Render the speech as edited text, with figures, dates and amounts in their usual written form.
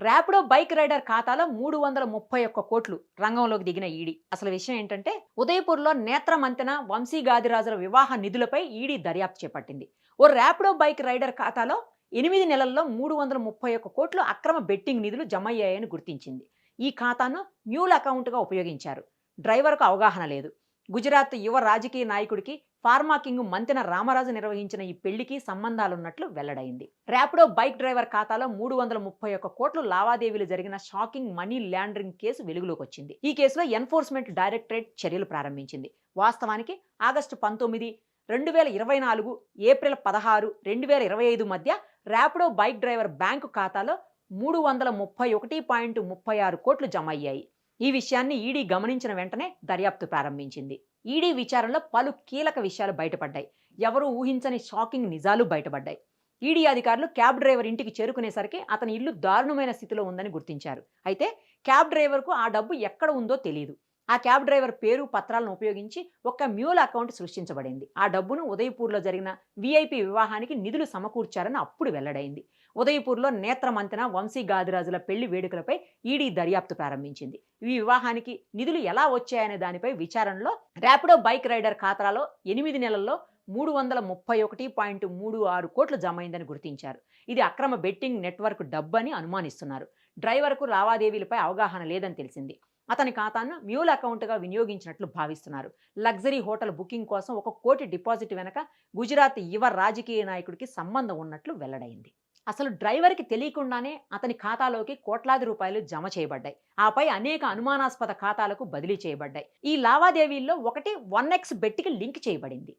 Rapido bike rider ఖాతాలో 331 కోట్లు రంగంలోకి దిగిన ఈడీ. అసలు విషయం ఏంటంటే, ఉదయపూర్లో నేత్రమంతెన వంశీగాదిరాజుల వివాహ నిధులపై ఈడీ దర్యాప్తు చేపట్టింది. ఓ ర్యాపిడో బైక్ రైడర్ ఖాతాలో 8 నెలల్లో 331 కోట్లు అక్రమ బెట్టింగ్ నిధులు జమయ్యాయని గుర్తించింది. ఈ ఖాతాను మ్యూల్ అకౌంట్గా ఉపయోగించారు. డ్రైవర్కు అవగాహన లేదు. గుజరాత్ యువ రాజకీయ నాయకుడికి ఫార్మా కింగ్ మంతెన రామరాజు నిర్వహించిన ఈ పెళ్లికి సంబంధాలున్నట్లు వెల్లడైంది. ర్యాపిడో బైక్ డ్రైవర్ ఖాతాలో 331 కోట్లు లావాదేవీలు జరిగిన షాకింగ్ మనీ లాండరింగ్ కేసు వెలుగులోకి వచ్చింది. ఈ కేసులో ఎన్ఫోర్స్మెంట్ డైరెక్టరేట్ చర్యలు ప్రారంభించింది. వాస్తవానికి ఆగస్టు 19, 2024, ఏప్రిల్ 16, 2025 మధ్య ర్యాపిడో బైక్ డ్రైవర్ బ్యాంకు ఖాతాలో 331.36 కోట్లు జమ అయ్యాయి. ఈ విషయాన్ని ఈడీ గమనించిన వెంటనే దర్యాప్తు ప్రారంభించింది. ఈడీ విచారణలో పలు కీలక విషయాలు బయటపడ్డాయి. ఎవరూ ఊహించని షాకింగ్ నిజాలు బయటపడ్డాయి. ఈడీ అధికారులు క్యాబ్ డ్రైవర్ ఇంటికి చేరుకునేసరికి అతని ఇల్లు దారుణమైన స్థితిలో ఉందని గుర్తించారు. అయితే క్యాబ్ డ్రైవర్కు ఆ డబ్బు ఎక్కడ ఉందో తెలియదు. ఆ క్యాబ్ డ్రైవర్ పేరు, పత్రాలను ఉపయోగించి ఒక మ్యూల్ అకౌంట్ సృష్టించబడింది. ఆ డబ్బును ఉదయపూర్లో జరిగిన వీఐపీ వివాహానికి నిధులు సమకూర్చారని అప్పుడు వెల్లడైంది. ఉదయపూర్లో నేత్రమంతెన వంశీగాదిరాజుల పెళ్లి వేడుకలపై ఈడీ దర్యాప్తు ప్రారంభించింది. ఈ వివాహానికి నిధులు ఎలా వచ్చాయనే దానిపై విచారణలో ర్యాపిడో బైక్ రైడర్ ఖాతాలో 8 నెలల్లో 331.36 కోట్లు జమైందని గుర్తించారు. ఇది అక్రమ బెట్టింగ్ నెట్వర్క్ డబ్బని అనుమానిస్తున్నారు. డ్రైవర్కు లావాదేవీలపై అవగాహన లేదని తెలిసింది. అతని ఖాతాను మ్యూల్ అకౌంట్గా వినియోగించినట్లు భావిస్తున్నారు. లగ్జరీ హోటల్ బుకింగ్ కోసం 1 కోటి డిపాజిట్ వెనక గుజరాత్ యువ రాజకీయ నాయకుడికి సంబంధం ఉన్నట్లు వెల్లడైంది. అసలు డ్రైవర్కి తెలియకుండానే అతని ఖాతాలోకి కోట్లాది రూపాయలు జమ చేయబడ్డాయి. ఆపై అనేక అనుమానాస్పద ఖాతాలకు బదిలీ చేయబడ్డాయి. ఈ లావాదేవీల్లో ఒకటి 1x బెట్టికి లింక్ చేయబడింది.